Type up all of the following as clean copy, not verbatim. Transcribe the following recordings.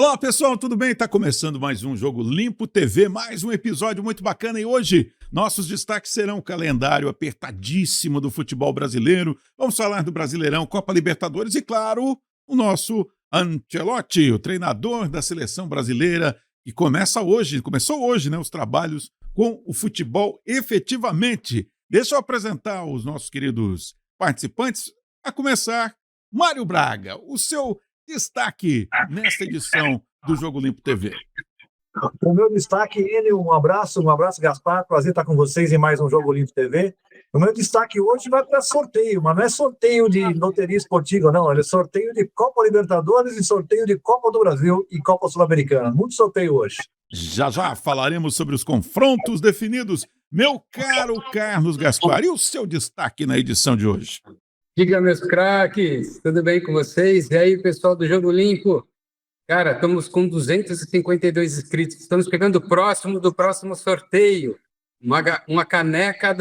Olá, pessoal, tudo bem? Tá começando mais um Jogo Limpo TV, mais um episódio muito bacana e hoje nossos destaques serão o calendário apertadíssimo do futebol brasileiro. Vamos falar do Brasileirão, Copa Libertadores e, claro, o nosso Ancelotti, o treinador da seleção brasileira, que começou hoje, né, os trabalhos com o futebol efetivamente. Deixa eu apresentar os nossos queridos participantes, a começar, Mário Braga, o seu destaque nesta edição do Jogo Limpo TV. O meu destaque, um abraço, Gaspar, prazer estar com vocês em mais um Jogo Limpo TV. O meu destaque hoje vai para sorteio, mas não é sorteio de loteria esportiva, não, é sorteio de Copa Libertadores e sorteio de Copa do Brasil e Copa Sul-Americana. Muito sorteio hoje. Já já falaremos sobre os confrontos definidos. Meu caro Carlos Gaspar, e o seu destaque na edição de hoje? Diga, meus craques, tudo bem com vocês? E aí, pessoal do Jogo Limpo? Cara, estamos com 252 inscritos, estamos pegando próximo do próximo sorteio. Uma caneca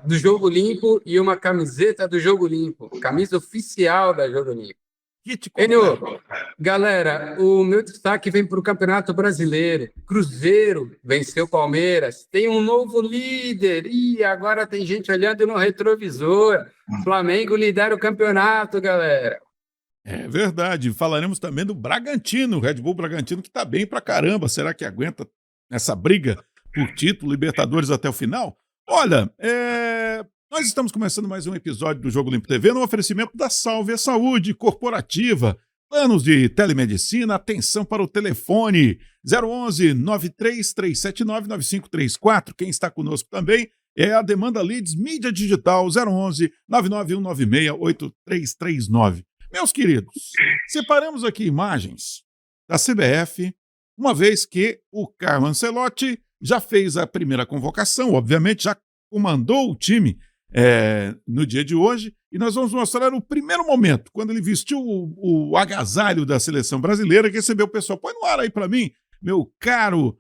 do Jogo Limpo e uma camiseta do Jogo Limpo, camisa oficial da Jogo Limpo. Enio, galera, o meu destaque vem para o Campeonato Brasileiro. Cruzeiro venceu o Palmeiras, tem um novo líder e agora tem gente olhando no retrovisor. Flamengo lidera o campeonato, galera. É verdade. Falaremos também do Bragantino, o Red Bull Bragantino, que tá bem pra caramba. Será que aguenta essa briga por título, Libertadores até o final? Olha, nós estamos começando mais um episódio do Jogo Limpo TV no oferecimento da Salve a Saúde Corporativa. Planos de telemedicina, atenção para o telefone 011 93379 9534. Quem está conosco também é a Demanda Leads Mídia Digital 011 99196 8339. Meus queridos, separamos aqui imagens da CBF, uma vez que o Carlo Ancelotti já fez a primeira convocação, obviamente já comandou o time no dia de hoje, e nós vamos mostrar o primeiro momento, quando ele vestiu o agasalho da seleção brasileira, que recebeu o pessoal. Põe no ar aí para mim, meu caro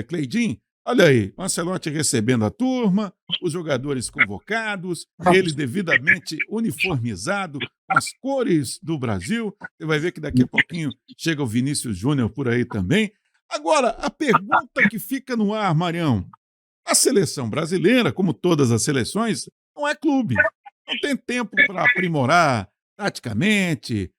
Cleidim. Olha aí, o Ancelotti recebendo a turma, os jogadores convocados, ele devidamente uniformizado, com as cores do Brasil. Você vai ver que daqui a pouquinho chega o Vinícius Júnior por aí também. Agora, a pergunta que fica no ar, Marião. A seleção brasileira, como todas as seleções, não é clube. Não tem tempo para aprimorar taticamente,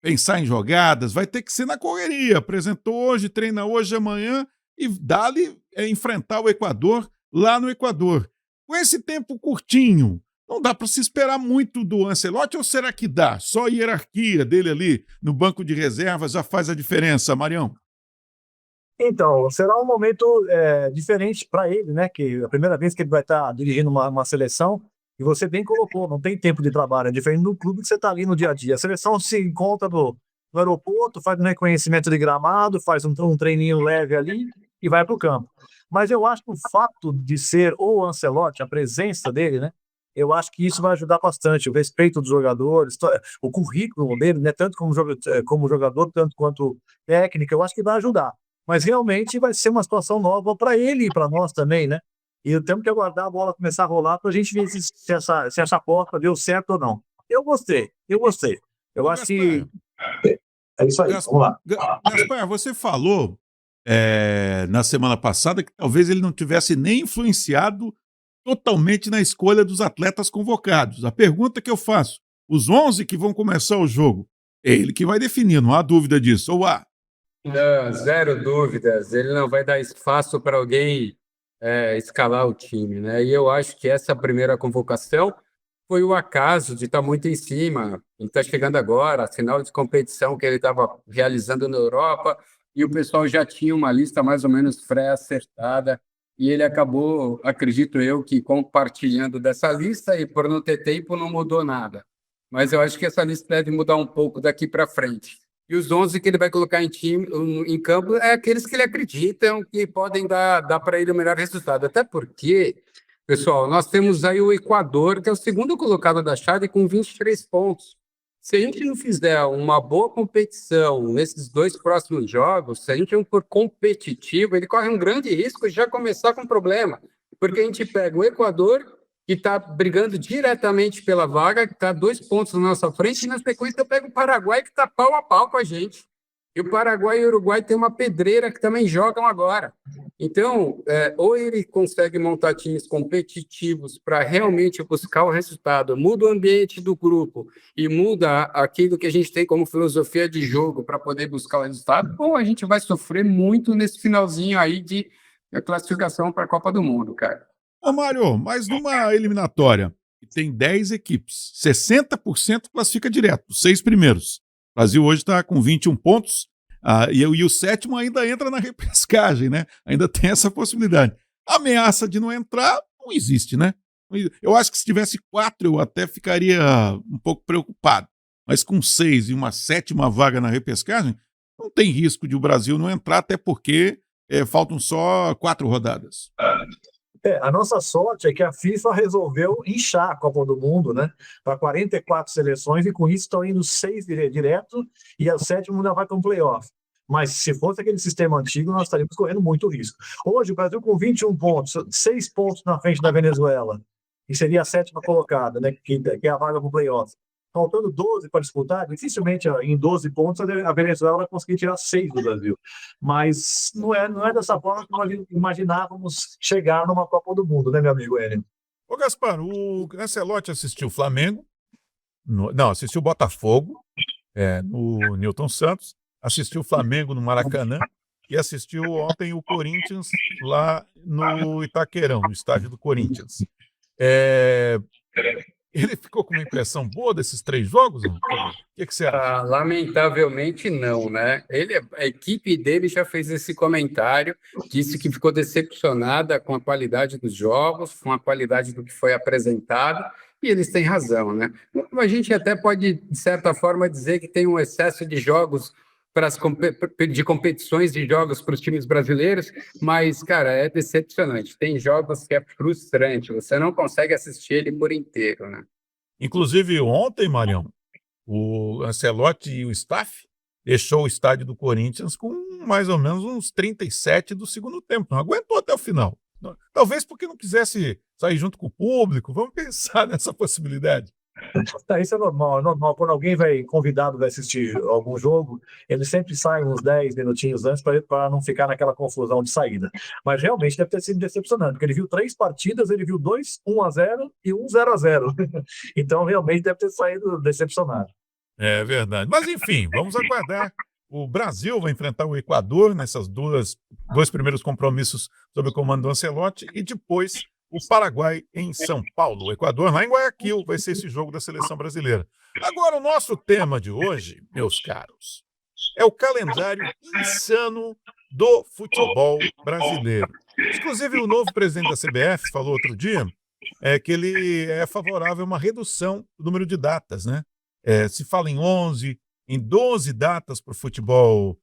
pensar em jogadas. Vai ter que ser na correria. Apresentou hoje, treina hoje, amanhã e dá-lhe enfrentar o Equador lá no Equador. Com esse tempo curtinho, não dá para se esperar muito do Ancelotti ou será que dá? Só a hierarquia dele ali no banco de reservas já faz a diferença, Marião? Então, será um momento diferente para ele, né? Que a primeira vez que ele vai estar dirigindo uma seleção, e você bem colocou, não tem tempo de trabalho, é diferente do clube que você está ali no dia a dia. A seleção se encontra no aeroporto, faz um reconhecimento de gramado, faz um treininho leve ali e vai para o campo. Mas eu acho que o fato de ser o Ancelotti, a presença dele, né? Eu acho que isso vai ajudar bastante, o respeito dos jogadores, o currículo dele, né? Tanto como jogador, tanto quanto técnico, eu acho que vai ajudar. Mas realmente vai ser uma situação nova para ele e para nós também, né? E temos que aguardar a bola começar a rolar para a gente ver se essa aposta deu certo ou não. Eu gostei. Eu acho que é isso aí, vamos lá. Gaspar, você falou na semana passada que talvez ele não tivesse nem influenciado totalmente na escolha dos atletas convocados. A pergunta que eu faço, os 11 que vão começar o jogo, é ele que vai definir, não há dúvida disso, ou há? Não, zero dúvidas, ele não vai dar espaço para alguém escalar o time, né? E eu acho que essa primeira convocação foi o acaso de estar muito em cima. Ele está chegando agora, a final de competição que ele estava realizando na Europa, e o pessoal já tinha uma lista mais ou menos pré-acertada, e ele acabou, acredito eu, que compartilhando dessa lista, e por não ter tempo não mudou nada. Mas eu acho que essa lista deve mudar um pouco daqui para frente. E os 11 que ele vai colocar em campo é aqueles que ele acreditam que podem dar para ele o melhor resultado. Até porque, pessoal, nós temos aí o Equador, que é o segundo colocado da chave com 23 pontos. Se a gente não fizer uma boa competição nesses dois próximos jogos, se a gente não for competitivo, ele corre um grande risco de já começar com problema. Porque a gente pega o Equador, que está brigando diretamente pela vaga, que está 2 pontos na nossa frente, e na sequência eu pego o Paraguai, que está pau a pau com a gente. E o Paraguai e o Uruguai têm uma pedreira que também jogam agora. Então, ou ele consegue montar times competitivos para realmente buscar o resultado, muda o ambiente do grupo e muda aquilo que a gente tem como filosofia de jogo para poder buscar o resultado, ou a gente vai sofrer muito nesse finalzinho aí de classificação para a Copa do Mundo, cara. Ô, Mário, mas numa eliminatória que tem 10 equipes, 60% classifica direto, os 6 primeiros. O Brasil hoje está com 21 pontos, e o sétimo ainda entra na repescagem, né? Ainda tem essa possibilidade. A ameaça de não entrar não existe, né? Eu acho que se tivesse 4, eu até ficaria um pouco preocupado. Mas com 6 e uma sétima vaga na repescagem, não tem risco de o Brasil não entrar, até porque faltam só 4 rodadas. A nossa sorte é que a FIFA resolveu inchar a Copa do Mundo, né? Para 44 seleções, e com isso estão indo 6 direto, e a sétima ainda vai para um playoff. Mas se fosse aquele sistema antigo, nós estaríamos correndo muito risco. Hoje, o Brasil com 21 pontos, 6 pontos na frente da Venezuela, e seria a sétima colocada, né? Que é a vaga para o playoff. Faltando 12 para disputar, dificilmente em 12 pontos a Venezuela vai conseguir tirar 6 do Brasil. Mas não é dessa forma que nós imaginávamos chegar numa Copa do Mundo, né, meu amigo Enio? Ô, Gaspar, o Ancelotti assistiu o Flamengo, assistiu o Botafogo, no Newton Santos, assistiu o Flamengo no Maracanã e assistiu ontem o Corinthians lá no Itaquerão, no estádio do Corinthians. Ele ficou com uma impressão boa desses 3 jogos? O que você acha? Lamentavelmente não, né? A equipe dele já fez esse comentário, disse que ficou decepcionada com a qualidade dos jogos, com a qualidade do que foi apresentado, e eles têm razão, né? A gente até pode, de certa forma, dizer que tem um excesso de jogos de competições de jogos para os times brasileiros, mas, cara, é decepcionante. Tem jogos que é frustrante, você não consegue assistir ele por inteiro, né? Inclusive, ontem, Marião, o Ancelotti e o staff deixou o estádio do Corinthians com mais ou menos uns 37 do segundo tempo. Não aguentou até o final. Talvez porque não quisesse sair junto com o público. Vamos pensar nessa possibilidade. Isso é normal, é normal. Quando alguém convidado vai assistir algum jogo, ele sempre sai uns 10 minutinhos antes para não ficar naquela confusão de saída. Mas realmente deve ter sido decepcionante, porque ele viu 3 partidas, ele viu 2 1-0 e 1 0-0. Então realmente deve ter saído decepcionado. É verdade. Mas enfim, vamos aguardar. O Brasil vai enfrentar o Equador nessas dois primeiros compromissos sob o comando do Ancelotti e depois o Paraguai em São Paulo. O Equador lá em Guayaquil vai ser esse jogo da seleção brasileira. Agora, o nosso tema de hoje, meus caros, é o calendário insano do futebol brasileiro. Inclusive, o novo presidente da CBF falou outro dia que ele é favorável a uma redução do número de datas, né? Se fala em 11, em 12 datas para o futebol,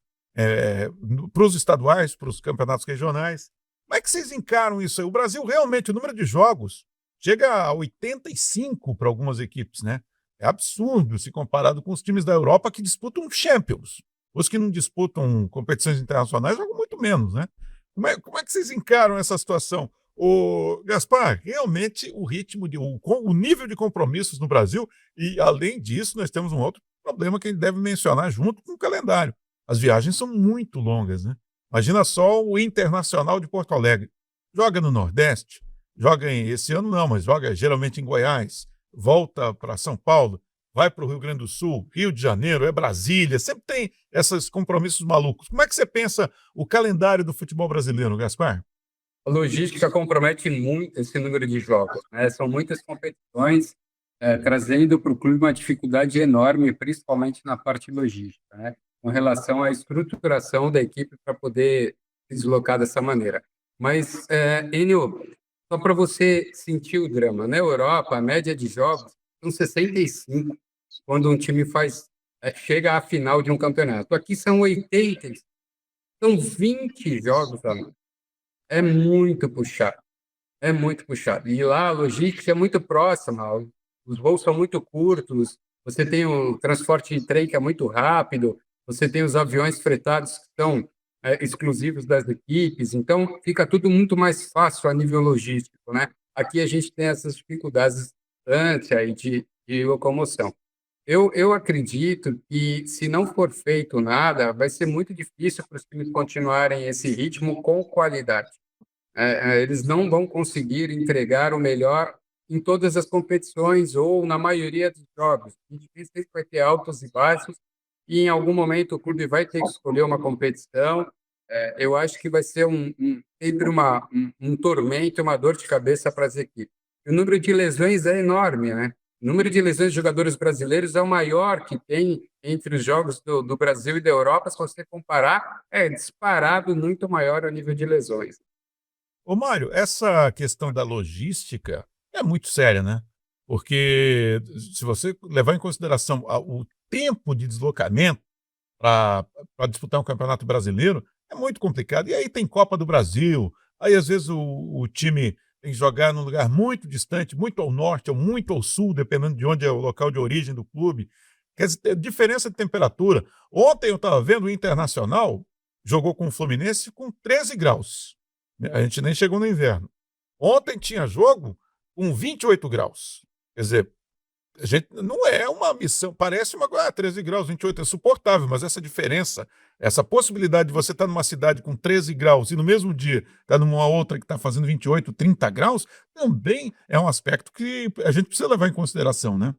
para os estaduais, para os campeonatos regionais. Como é que vocês encaram isso aí? O Brasil realmente, o número de jogos chega a 85 para algumas equipes, né? É absurdo se comparado com os times da Europa que disputam Champions. Os que não disputam competições internacionais jogam muito menos, né? Como é que vocês encaram essa situação? O Gaspar, realmente o ritmo, o nível de compromissos no Brasil, e além disso, nós temos um outro problema que a gente deve mencionar junto com o calendário. As viagens são muito longas, né? Imagina só o Internacional de Porto Alegre. Joga no Nordeste, esse ano não, mas joga geralmente em Goiás, volta para São Paulo, vai para o Rio Grande do Sul, Rio de Janeiro, Brasília, sempre tem esses compromissos malucos. Como é que você pensa o calendário do futebol brasileiro, Gaspar? A logística compromete muito esse número de jogos, né? São muitas competições, trazendo para o clube uma dificuldade enorme, principalmente na parte logística, né? Com relação à estruturação da equipe para poder se deslocar dessa maneira. Mas, Enio, só para você sentir o drama, na Europa, a média de jogos são 65, quando um time chega à final de um campeonato. Aqui são 80, são 20 jogos, amigo. É muito puxado, é muito puxado. E lá a logística é muito próxima, os voos são muito curtos, você tem o transporte de trem que é muito rápido, você tem os aviões fretados que são exclusivos das equipes, então fica tudo muito mais fácil a nível logístico, né? Aqui a gente tem essas dificuldades de distância e de locomoção. Eu acredito que, se não for feito nada, vai ser muito difícil para os times continuarem esse ritmo com qualidade. Eles não vão conseguir entregar o melhor em todas as competições ou na maioria dos jogos. A gente sempre vai ter altos e baixos, e em algum momento o clube vai ter que escolher uma competição. Eu acho que vai ser sempre um tormento, uma dor de cabeça para as equipes. O número de lesões é enorme, né? O número de lesões de jogadores brasileiros é o maior que tem entre os jogos do Brasil e da Europa. Se você comparar, é disparado muito maior o nível de lesões. Ô, Mário, essa questão da logística é muito séria, né? Porque se você levar em consideração o tempo de deslocamento para disputar um campeonato brasileiro, é muito complicado. E aí tem Copa do Brasil, aí às vezes o time tem que jogar num lugar muito distante, muito ao norte ou muito ao sul, dependendo de onde é o local de origem do clube. Quer dizer, tem diferença de temperatura. Ontem eu estava vendo o Internacional, jogou com o Fluminense com 13 graus. A gente nem chegou no inverno. Ontem tinha jogo com 28 graus. Quer dizer, a gente não é uma missão, parece uma coisa, 13 graus, 28 é suportável, mas essa diferença, essa possibilidade de você estar numa cidade com 13 graus e no mesmo dia estar numa outra que está fazendo 28, 30 graus, também é um aspecto que a gente precisa levar em consideração, né?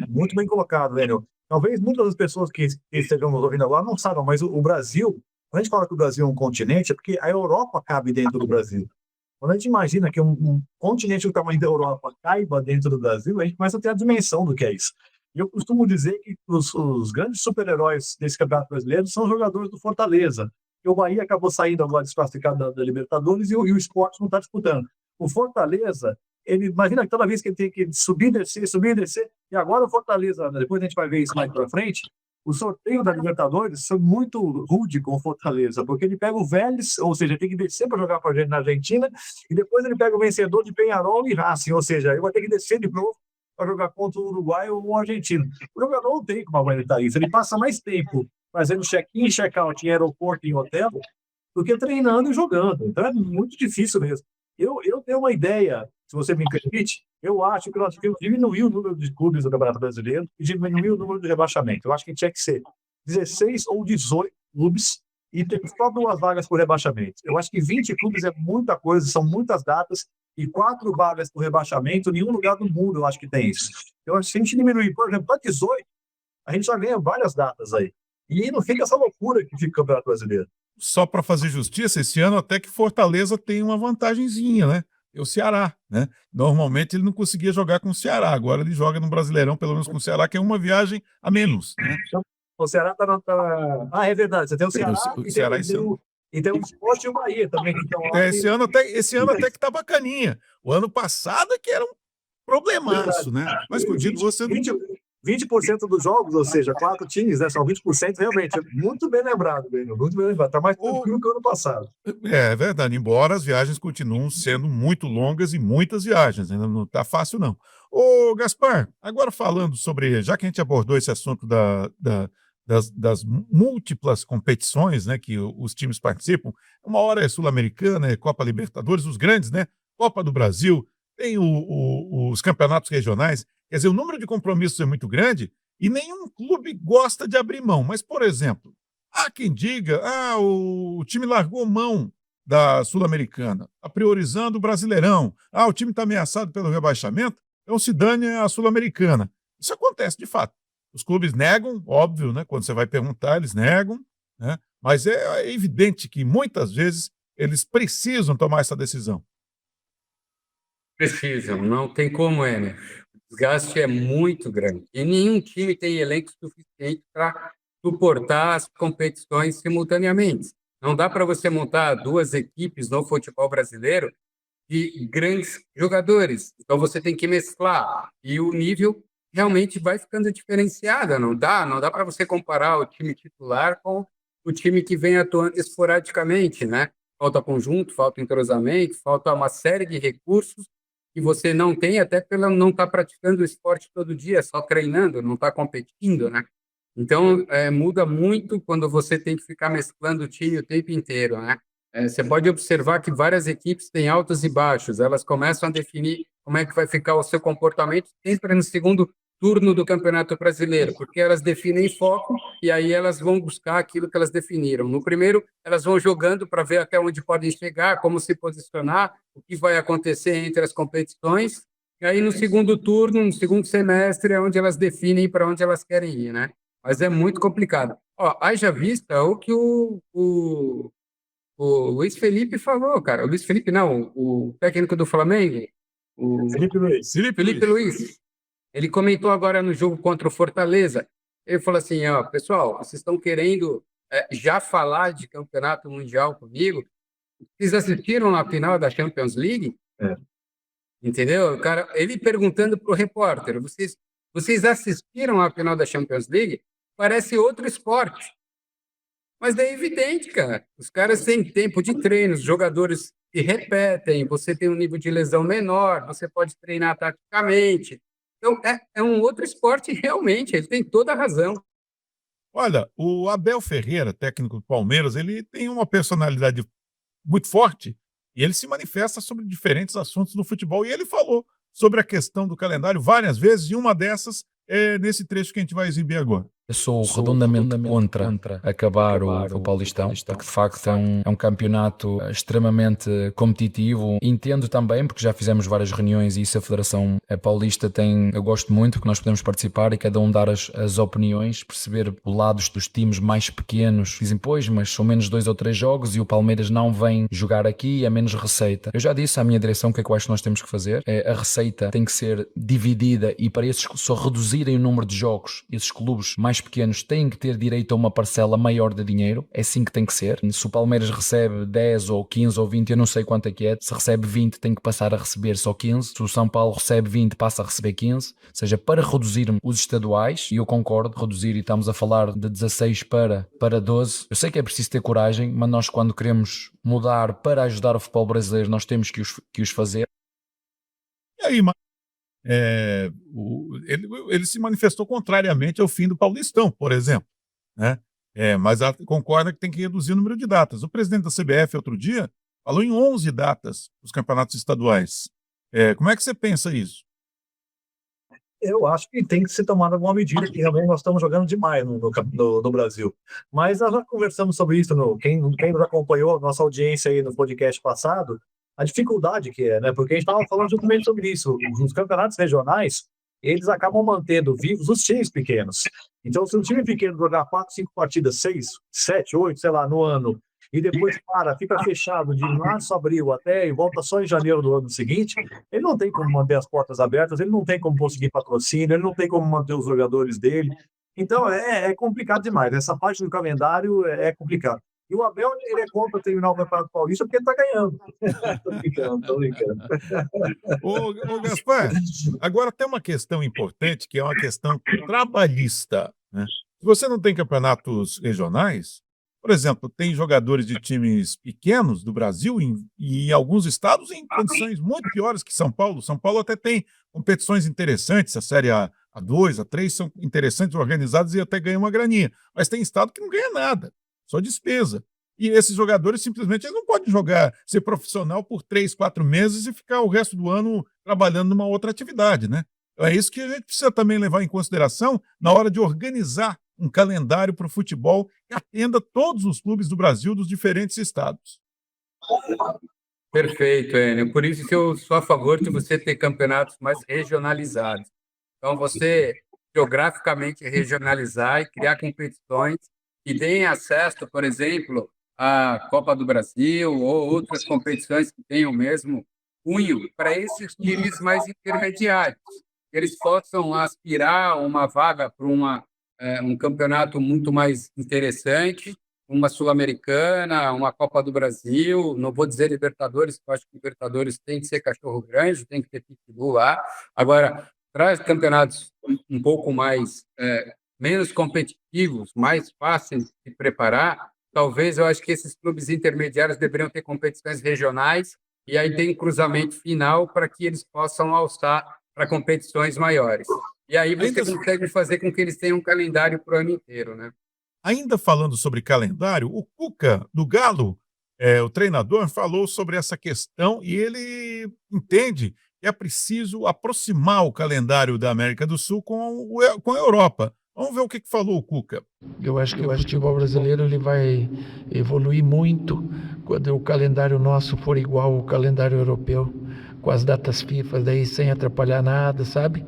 Muito bem colocado, Daniel. Talvez muitas das pessoas que estejam nos ouvindo agora não saibam, mas o Brasil, quando a gente fala que o Brasil é um continente, é porque a Europa cabe dentro do Brasil. Quando a gente imagina que um continente do tamanho da Europa caiba dentro do Brasil, a gente começa a ter a dimensão do que é isso. E eu costumo dizer que os grandes super-heróis desse campeonato brasileiro são os jogadores do Fortaleza. E o Bahia acabou saindo agora desclassificado da Libertadores e o Sport não está disputando. O Fortaleza, ele imagina que toda vez que ele tem que subir e descer, e agora o Fortaleza, depois a gente vai ver isso mais para frente, o sorteio da Libertadores foi muito rude com o Fortaleza, porque ele pega o Vélez, ou seja, tem que descer para jogar na Argentina, e depois ele pega o vencedor de Peñarol e Racing, ou seja, ele vai ter que descer de novo para jogar contra o Uruguai ou o argentino. O jogador não tem como aguentar isso, ele passa mais tempo fazendo check-in e check-out em aeroporto e em hotel do que treinando e jogando. Então é muito difícil mesmo. Eu tenho uma ideia, se você me permite, eu acho que nós temos que diminuir o número de clubes do Campeonato Brasileiro e diminuir o número de rebaixamento. Eu acho que tinha que ser 16 ou 18 clubes e ter só 2 vagas por rebaixamento. Eu acho que 20 clubes é muita coisa, são muitas datas, e 4 vagas por rebaixamento, nenhum lugar do mundo eu acho que tem isso. Eu acho que se a gente diminuir, por exemplo, para 18, a gente já ganha várias datas aí. E não fica essa loucura que fica o Campeonato Brasileiro. Só para fazer justiça, esse ano até que Fortaleza tem uma vantagenzinha, né? É o Ceará, né? Normalmente ele não conseguia jogar com o Ceará, agora ele joga no Brasileirão, pelo menos com o Ceará, que é uma viagem a menos, né? O Ceará está Ah, é verdade. Você tem o Ceará, O Ceará esse ano. E tem o Sport e o Bahia também. Então, Esse ano até que tá bacaninha. O ano passado é que era um problemaço, né? Mas como eu digo, você não... 20% dos jogos, ou seja, 4 times, né, são 20%, realmente. É muito bem lembrado, Benio, muito bem lembrado. Está mais tranquilo que o ano passado. É verdade, embora as viagens continuam sendo muito longas e muitas viagens, ainda não está fácil, não. Ô, Gaspar, agora falando sobre, já que a gente abordou esse assunto das múltiplas competições, né, que os times participam, uma hora é Sul-Americana, é Copa Libertadores, os grandes, né, Copa do Brasil, tem os campeonatos regionais, quer dizer, o número de compromissos é muito grande e nenhum clube gosta de abrir mão. Mas, por exemplo, há quem diga, o time largou mão da Sul-Americana, está priorizando o Brasileirão. O time está ameaçado pelo rebaixamento, então se dane a Sul-Americana. Isso acontece, de fato. Os clubes negam, óbvio, né? Quando você vai perguntar, eles negam, né? Mas é evidente que, muitas vezes, eles precisam tomar essa decisão. Precisam, não tem como, né? O desgaste é muito grande. E nenhum time tem elenco suficiente para suportar as competições simultaneamente. Não dá para você montar 2 equipes no futebol brasileiro de grandes jogadores. Então você tem que mesclar. E o nível realmente vai ficando diferenciado. Não dá para você comparar o time titular com o time que vem atuando esporadicamente, né? Falta conjunto, falta entrosamento, falta uma série de recursos que você não tem, até pela não estar praticando o esporte todo dia, só treinando, não está competindo, né? Então, muda muito quando você tem que ficar mesclando o time o tempo inteiro, né? Você pode observar que várias equipes têm altos e baixos, elas começam a definir como é que vai ficar o seu comportamento sempre no segundo turno do Campeonato Brasileiro, porque elas definem foco e aí elas vão buscar aquilo que elas definiram. No primeiro, elas vão jogando para ver até onde podem chegar, como se posicionar, o que vai acontecer entre as competições. E aí, no segundo turno, no segundo semestre, é onde elas definem para onde elas querem ir, né? Mas é muito complicado. Ó, haja vista o que o Luiz Felipe falou, cara. O Luiz Felipe, não, o técnico do Flamengo, o Felipe Luiz. Felipe Luiz. Ele comentou agora no jogo contra o Fortaleza. Ele falou assim: ó, pessoal, vocês estão querendo já falar de campeonato mundial comigo? Vocês assistiram a final da Champions League? É. Entendeu? O cara, ele perguntando para o repórter: vocês assistiram a final da Champions League? Parece outro esporte. Mas é evidente, cara. Os caras têm tempo de treino, os jogadores se repetem, você tem um nível de lesão menor, você pode treinar taticamente. Então, é um outro esporte realmente, ele tem toda a razão. Olha, o Abel Ferreira, técnico do Palmeiras, ele tem uma personalidade muito forte e ele se manifesta sobre diferentes assuntos do futebol. E ele falou sobre a questão do calendário várias vezes, e uma dessas é nesse trecho que a gente vai exibir agora. Eu sou redondamente contra acabar o Paulistão, porque de facto é um campeonato extremamente competitivo. Entendo também, porque já fizemos várias reuniões e isso a Federação Paulista tem, eu gosto muito que nós podemos participar e cada um dar as opiniões, perceber o lado dos times mais pequenos. Dizem, pois, mas são menos 2 ou 3 jogos e o Palmeiras não vem jogar aqui e é menos receita. Eu já disse à minha direção o que é que eu acho que nós temos que fazer. A receita tem que ser dividida e para esses só reduzirem o número de jogos, esses clubes mais pequenos têm que ter direito a uma parcela maior de dinheiro, é assim que tem que ser. Se o Palmeiras recebe 10 ou 15 ou 20, eu não sei quanto é que é, se recebe 20 tem que passar a receber só 15, se o São Paulo recebe 20 passa a receber 15, ou seja, para reduzir os estaduais, e eu concordo, reduzir e estamos a falar de 16 para 12, eu sei que é preciso ter coragem, mas nós quando queremos mudar para ajudar o futebol brasileiro nós temos que os fazer. E aí, ele se manifestou contrariamente ao fim do Paulistão, por exemplo, né? Mas concorda que tem que reduzir o número de datas. O presidente da CBF, outro dia, falou em 11 datas dos campeonatos estaduais. Como é que você pensa isso? Eu acho que tem que ser tomada alguma medida, que realmente nós estamos jogando demais no Brasil. Mas nós já conversamos sobre isso, quem nos acompanhou, nossa audiência aí no podcast passado, a dificuldade que é, né? Porque a gente estava falando justamente sobre isso. Os campeonatos regionais, eles acabam mantendo vivos os times pequenos. Então, se um time pequeno jogar 4, 5 partidas, 6, 7, 8, sei lá, no ano, e depois fica fechado de março, abril até e volta só em janeiro do ano seguinte, ele não tem como manter as portas abertas, ele não tem como conseguir patrocínio, ele não tem como manter os jogadores dele. Então, é complicado demais. Essa parte do calendário é complicado. E o Abel, ele é contra terminar o Campeonato Paulista porque ele está ganhando. Tô brincando. Ô Gaspar, agora tem uma questão importante, que é uma questão trabalhista, né? Se você não tem campeonatos regionais, por exemplo, tem jogadores de times pequenos do Brasil e em alguns estados em condições muito piores que São Paulo. São Paulo até tem competições interessantes, a Série A2, A3 são interessantes, organizadas e até ganham uma graninha. Mas tem estado que não ganha nada, só despesa. E esses jogadores simplesmente eles não podem ser profissional por 3, 4 meses e ficar o resto do ano trabalhando numa outra atividade, né? Então é isso que a gente precisa também levar em consideração na hora de organizar um calendário para o futebol que atenda todos os clubes do Brasil, dos diferentes estados. Perfeito, Enio. Por isso que eu sou a favor de você ter campeonatos mais regionalizados. Então, você geograficamente regionalizar e criar competições que deem acesso, por exemplo, à Copa do Brasil ou outras competições que tenham o mesmo cunho para esses times mais intermediários. Eles possam aspirar a uma vaga para um campeonato muito mais interessante, uma Sul-Americana, uma Copa do Brasil, não vou dizer Libertadores, porque eu acho que Libertadores tem que ser cachorro grande, tem que ter pitbull lá. Agora, traz campeonatos um pouco mais, menos competitivos, mais fáceis de se preparar. Talvez eu acho que esses clubes intermediários deveriam ter competições regionais e aí tem um cruzamento final para que eles possam alçar para competições maiores. E aí você consegue fazer com que eles tenham um calendário para o ano inteiro, né? Ainda falando sobre calendário, o Cuca, do Galo, o treinador, falou sobre essa questão e ele entende que é preciso aproximar o calendário da América do Sul com a Europa. Vamos ver o que falou o Cuca. Eu acho que o futebol brasileiro ele vai evoluir muito quando o calendário nosso for igual ao calendário europeu, com as datas FIFA, daí sem atrapalhar nada, sabe?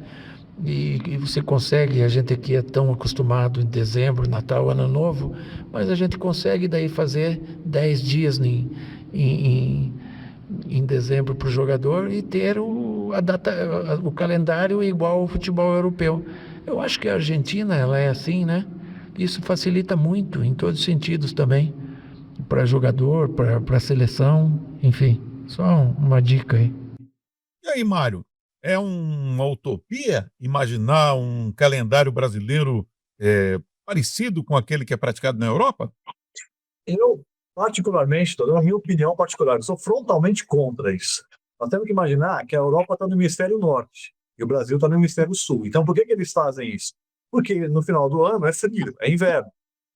E você consegue, a gente aqui é tão acostumado em dezembro, Natal, Ano Novo, mas a gente consegue daí fazer 10 dias em dezembro para o jogador e ter o calendário igual ao futebol europeu. Eu acho que a Argentina, ela é assim, né? Isso facilita muito, em todos os sentidos também, para jogador, para seleção, enfim, só uma dica aí. E aí, Mário, é uma utopia imaginar um calendário brasileiro parecido com aquele que é praticado na Europa? Eu, particularmente, estou dando a minha opinião particular, eu sou frontalmente contra isso. Nós temos que imaginar que a Europa está no hemisfério norte e o Brasil está no hemisfério sul. Então, por que eles fazem isso? Porque no final do ano é frio, é inverno.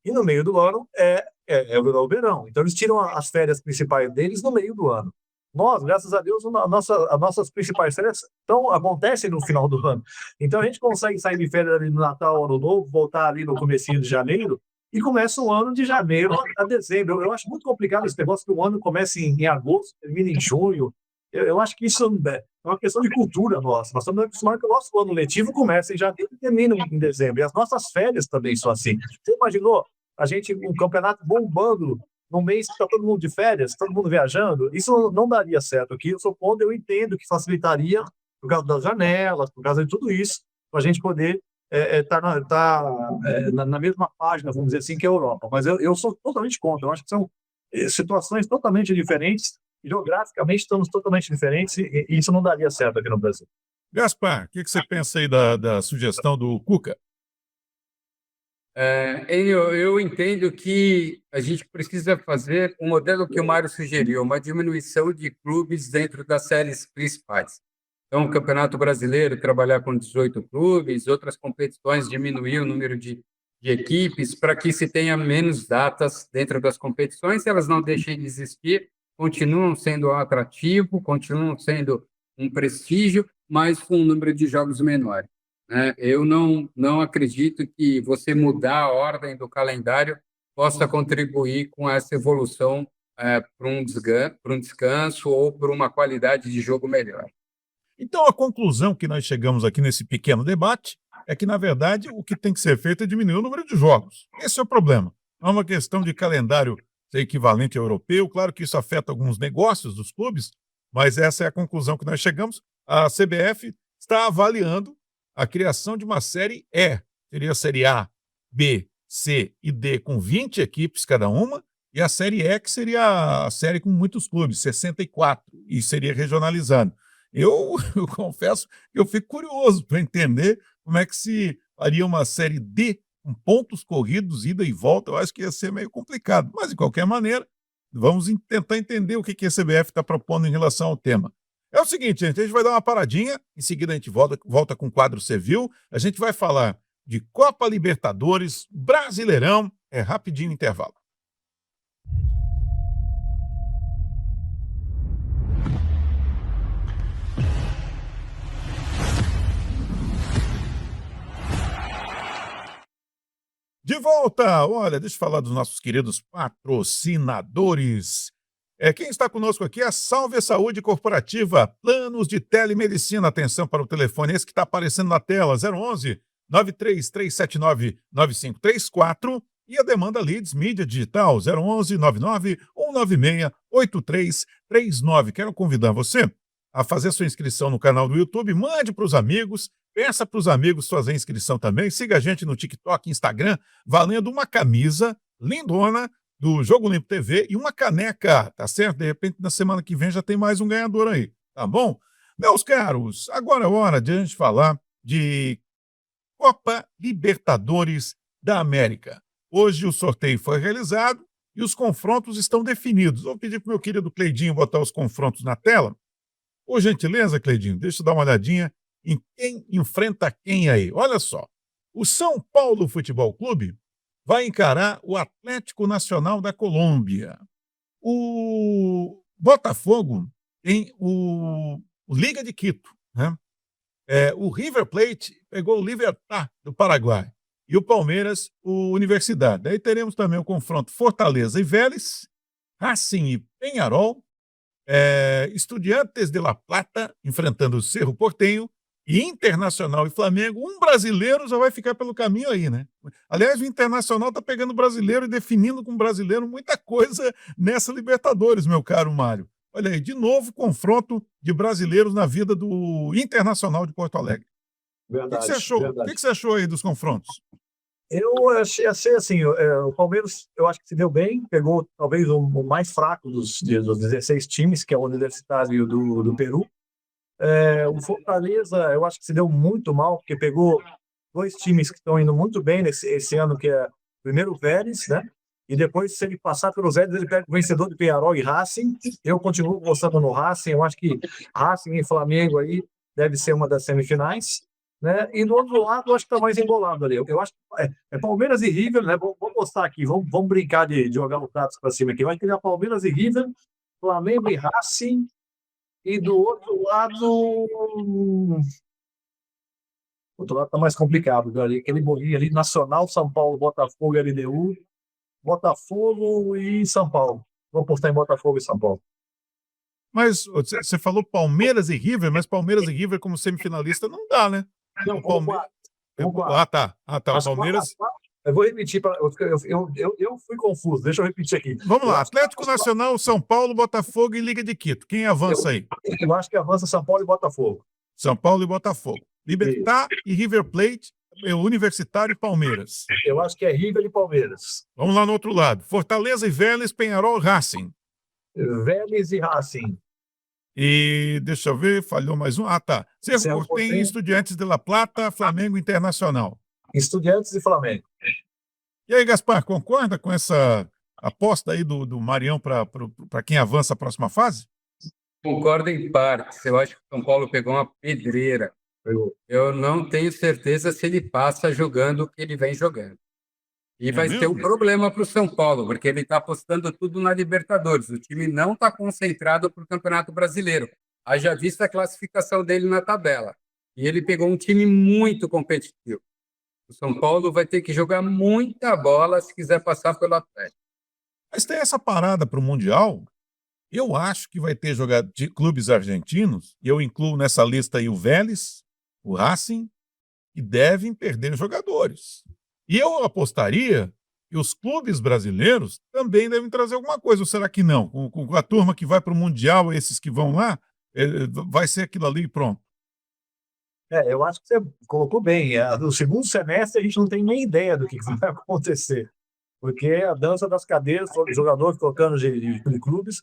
E no meio do ano é o verão. Então, eles tiram as férias principais deles no meio do ano. Nós, graças a Deus, as nossas principais férias acontecem no final do ano. Então, a gente consegue sair de férias ali no Natal, Ano Novo, voltar ali no comecinho de janeiro, e começa o ano de janeiro a dezembro. Eu acho muito complicado esse negócio que o ano comece em agosto, termina em junho. Eu acho que isso é uma questão de cultura nossa. Nós estamos acostumados que o nosso ano letivo começa em janeiro e termina em dezembro. E as nossas férias também são assim. Você imaginou a gente, um campeonato bombando num mês que está todo mundo de férias, todo mundo viajando? Isso não daria certo aqui. Eu sou contra, eu entendo que facilitaria por causa das janelas, por causa de tudo isso, para a gente poder estar na mesma página, vamos dizer assim, que a Europa. Mas eu sou totalmente contra. Eu acho que são situações totalmente diferentes. Geograficamente estamos totalmente diferentes e isso não daria certo aqui no Brasil. Gaspar, o que você pensa aí da sugestão do Cuca? Eu entendo que a gente precisa fazer um modelo que o Mário sugeriu, uma diminuição de clubes dentro das séries principais. Então, o Campeonato Brasileiro trabalhar com 18 clubes, outras competições diminuir o número de equipes para que se tenha menos datas dentro das competições, elas não deixem de existir, continuam sendo atrativo, continuam sendo um prestígio, mas com um número de jogos menor. Eu não acredito que você mudar a ordem do calendário possa contribuir com essa evolução para um descanso ou para uma qualidade de jogo melhor. Então, a conclusão que nós chegamos aqui nesse pequeno debate é que, na verdade, o que tem que ser feito é diminuir o número de jogos. Esse é o problema. Não é uma questão de calendário ser equivalente ao europeu. Claro que isso afeta alguns negócios dos clubes, mas essa é a conclusão que nós chegamos. A CBF está avaliando a criação de uma série E. Seria a série A, B, C e D com 20 equipes cada uma, e a série E, que seria a série com muitos clubes, 64, e seria regionalizando. Eu confesso que eu fico curioso para entender como é que se faria uma série D com pontos corridos, ida e volta. Eu acho que ia ser meio complicado. Mas, de qualquer maneira, vamos tentar entender o que a CBF está propondo em relação ao tema. É o seguinte, gente, a gente vai dar uma paradinha, em seguida a gente volta com o quadro Civil. A gente vai falar de Copa Libertadores, Brasileirão, rapidinho intervalo. De volta! Olha, deixa eu falar dos nossos queridos patrocinadores. Quem está conosco aqui é a Salve Saúde Corporativa, planos de telemedicina. Atenção para o telefone, esse que está aparecendo na tela, 011 93379 9534, e a Demanda Leads Mídia Digital, 011 99 196 8339. Quero convidar você a fazer sua inscrição no canal do YouTube, mande para os amigos, peça para os amigos fazer inscrição também, siga a gente no TikTok, Instagram, valendo uma camisa lindona do Jogo Limpo TV e uma caneca, tá certo? De repente, na semana que vem já tem mais um ganhador aí, tá bom? Meus caros, agora é hora de a gente falar de Copa Libertadores da América. Hoje o sorteio foi realizado e os confrontos estão definidos. Vou pedir para o meu querido Cleidinho botar os confrontos na tela. Por gentileza, Cleidinho, deixa eu dar uma olhadinha em quem enfrenta quem aí. Olha só, o São Paulo Futebol Clube vai encarar o Atlético Nacional da Colômbia. O Botafogo tem o o Liga de Quito, né? O River Plate pegou o Libertad do Paraguai e o Palmeiras, o Universidade. Daí teremos também o confronto Fortaleza e Vélez, Racing e Peñarol, Estudiantes de La Plata enfrentando o Cerro Porteño e Internacional e Flamengo. Um brasileiro já vai ficar pelo caminho aí, né? Aliás, o Internacional tá pegando brasileiro e definindo com brasileiro muita coisa nessa Libertadores, meu caro Mário. Olha aí, de novo, confronto de brasileiros na vida do Internacional de Porto Alegre. O que você achou? O que você achou aí dos confrontos? Eu achei assim, o Palmeiras, eu acho que se deu bem, pegou talvez o mais fraco dos 16 times, que é o Universitário do Peru. O Fortaleza, eu acho que se deu muito mal, porque pegou dois times que estão indo muito bem esse ano, que é primeiro o Vélez, né? E depois, se ele passar pelos Vélez, ele pega o vencedor de Peñarol e Racing. Eu continuo gostando no Racing, eu acho que Racing e Flamengo aí deve ser uma das semifinais, né? E do outro lado, eu acho que está mais embolado ali. Eu acho que é Palmeiras e River, né? Vamos postar aqui, vamos brincar de jogar o prato para cima aqui. Eu acho que é Palmeiras e River, Flamengo e Racing, e do outro lado está mais complicado, viu? Ali, aquele bolinho ali, Nacional, São Paulo, Botafogo, LDU, Botafogo e São Paulo. Vou postar em Botafogo e São Paulo. Mas você falou Palmeiras e River, mas Palmeiras e River como semifinalista não dá, né? Não, O Palmeiras. quatro. Ah, tá. O Palmeiras. Eu vou repetir, eu fui confuso, deixa eu repetir aqui. Vamos lá, Atlético Nacional, São Paulo, Botafogo e Liga de Quito. Quem avança aí? Eu acho que avança São Paulo e Botafogo. São Paulo e Botafogo. Libertad e River Plate, Universitário e Palmeiras. Eu acho que é River e Palmeiras. Vamos lá no outro lado. Fortaleza e Vélez, Peñarol, Racing. Vélez e Racing. E deixa eu ver, falhou mais um. Ah, tá. Cerro Porteño, Estudiantes de La Plata, Flamengo Internacional. Estudiantes e Flamengo. E aí, Gaspar, concorda com essa aposta aí do Marião para quem avança a próxima fase? Concordo em partes. Eu acho que o São Paulo pegou uma pedreira. Eu não tenho certeza se ele passa jogando o que ele vem jogando. E vai ter um problema para o São Paulo, porque ele está apostando tudo na Libertadores. O time não está concentrado para o Campeonato Brasileiro. Haja vista a classificação dele na tabela. E ele pegou um time muito competitivo. O São Paulo vai ter que jogar muita bola se quiser passar pelo Atlético. Mas tem essa parada para o Mundial. Eu acho que vai ter jogado de clubes argentinos, e eu incluo nessa lista aí o Vélez, o Racing, que devem perder jogadores. E eu apostaria que os clubes brasileiros também devem trazer alguma coisa. Ou será que não? Com a turma que vai para o Mundial, esses que vão lá, vai ser aquilo ali e pronto. Eu acho que você colocou bem. No segundo semestre, a gente não tem nem ideia do que vai acontecer. Porque a dança das cadeiras, jogadores trocando de clubes,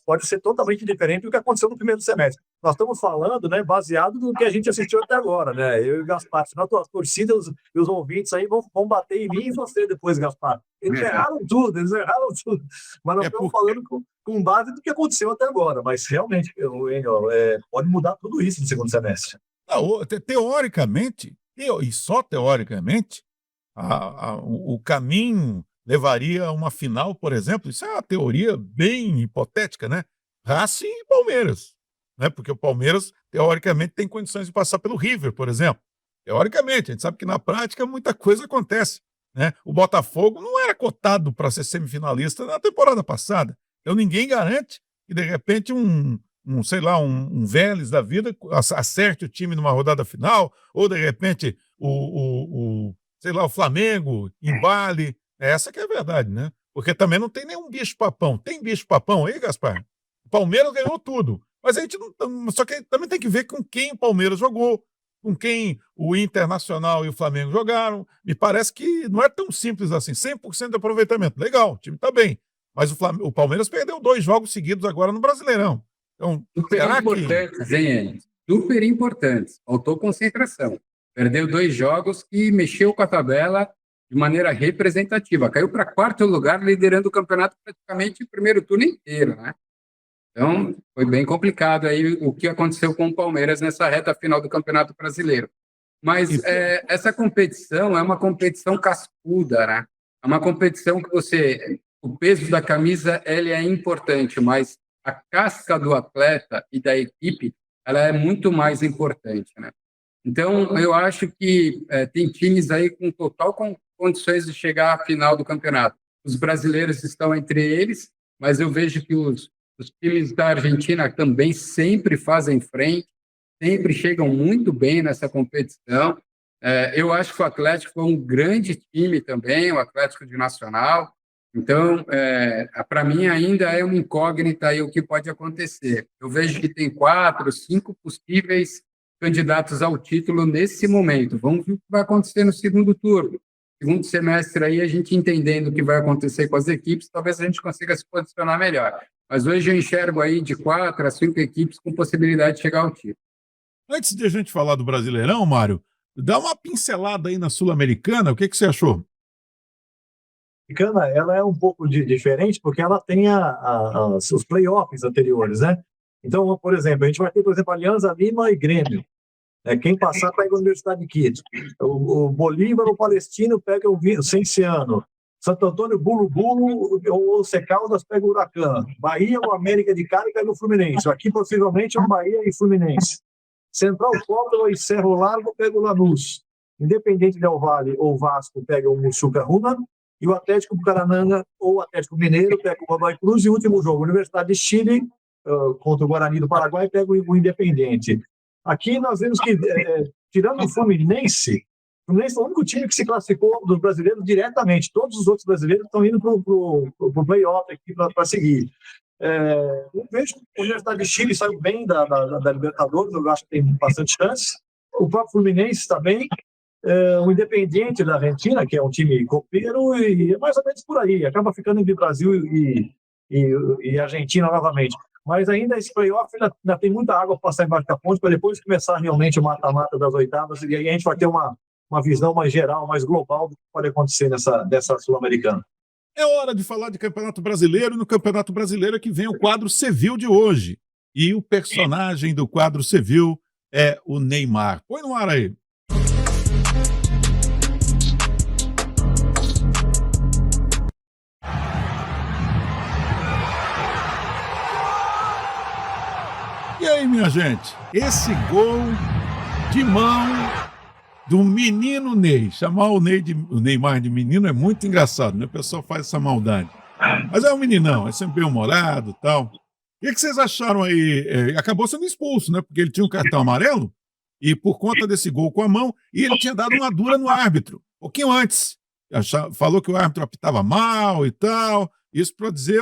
pode ser totalmente diferente do que aconteceu no primeiro semestre. Nós estamos falando, né, baseado no que a gente assistiu até agora, né? Eu e o Gaspar, senão as torcidas e os ouvintes aí vão bater em mim e você depois, Gaspar. Eles erraram tudo. Mas nós estamos falando com base do que aconteceu até agora. Mas realmente, pode mudar tudo isso no segundo semestre. Teoricamente, e só teoricamente, o caminho levaria a uma final, por exemplo. Isso é uma teoria bem hipotética, né? Racing e Palmeiras, né? Porque o Palmeiras, teoricamente, tem condições de passar pelo River, por exemplo. Teoricamente, a gente sabe que na prática muita coisa acontece, né? O Botafogo não era cotado para ser semifinalista na temporada passada. Então ninguém garante que, de repente, um Vélez da vida acerte o time numa rodada final, ou de repente o Flamengo embale. Essa que é a verdade, né? Porque também não tem nenhum bicho-papão. Tem bicho-papão aí, Gaspar? O Palmeiras ganhou tudo. Mas a gente não. Só que também tem que ver com quem o Palmeiras jogou, com quem o Internacional e o Flamengo jogaram. Me parece que não é tão simples assim. 100% de aproveitamento. Legal, o time está bem. Mas o Palmeiras perdeu 2 jogos seguidos agora no Brasileirão. Então, super importantes, hein? Super importantes. Faltou concentração. Perdeu 2 jogos e mexeu com a tabela de maneira representativa. Caiu para 4º lugar, liderando o campeonato praticamente o primeiro turno inteiro, né? Então, foi bem complicado aí o que aconteceu com o Palmeiras nessa reta final do Campeonato Brasileiro. Mas essa competição é uma competição cascuda, né? É uma competição que o peso da camisa ele é importante, mas a casca do atleta e da equipe ela é muito mais importante, né? Então, eu acho que tem times aí com total condições de chegar à final do campeonato. Os brasileiros estão entre eles, mas eu vejo que os times da Argentina também sempre fazem frente, sempre chegam muito bem nessa competição. Eu acho que o Atlético é um grande time também, o Atlético de Nacional. Então, para mim, ainda é uma incógnita aí o que pode acontecer. Eu vejo que tem 4, 5 possíveis candidatos ao título nesse momento. Vamos ver o que vai acontecer no segundo turno. Segundo semestre aí, a gente entendendo o que vai acontecer com as equipes, talvez a gente consiga se posicionar melhor. Mas hoje eu enxergo aí de 4 a 5 equipes com possibilidade de chegar ao título. Antes de a gente falar do Brasileirão, Mário, dá uma pincelada aí na Sul-Americana, o que você achou? Americana, ela é um pouco diferente porque ela tem os playoffs anteriores, né? Então, por exemplo, a gente vai ter, por exemplo, Alianza Lima e Grêmio. Quem passar pega a Universidade de Quito. O Bolívar ou Palestino pega o Cienciano. Santo Antônio, Bulu Bulu ou Secaldas pega o Huracan. Bahia ou América de Cali pega o Fluminense. Aqui, possivelmente, é o Bahia e Fluminense. Central Córdoba e Cerro Largo pega o Lanús. Independente Del Valle ou Vasco pega o Mussuca Runa. E o Atlético Bucaramanga ou o Atlético Mineiro pega o Godoy Cruz. E o último jogo, Universidade de Chile contra o Guarani do Paraguai pega o Independente. Aqui nós vemos que, tirando o Fluminense é o único time que se classificou dos brasileiros diretamente. Todos os outros brasileiros estão indo para o play-off aqui para seguir. Eu vejo que a Universidade de Chile saiu bem da Libertadores, eu acho que tem bastante chance. O próprio Fluminense está bem. O Independiente da Argentina, que é um time copeiro, e é mais ou menos por aí. Acaba ficando entre Brasil e Argentina novamente. Mas ainda esse playoff ainda tem muita água para passar embaixo da ponte para depois começar realmente o mata-mata das oitavas, e aí a gente vai ter uma visão mais geral, mais global do que pode acontecer dessa Sul-Americana. É hora de falar de Campeonato Brasileiro, e no Campeonato Brasileiro é que vem o quadro Sevil de hoje. E o personagem do quadro Sevil é o Neymar. Põe no ar aí. E aí, minha gente, esse gol de mão do menino Ney, chamar o Neymar de menino é muito engraçado, né? O pessoal faz essa maldade. Mas é um meninão, é sempre bem-humorado e tal. O que vocês acharam aí? Acabou sendo expulso, né? Porque ele tinha um cartão amarelo e por conta desse gol com a mão, e ele tinha dado uma dura no árbitro, um pouquinho antes. Falou que o árbitro apitava mal e tal. Isso para dizer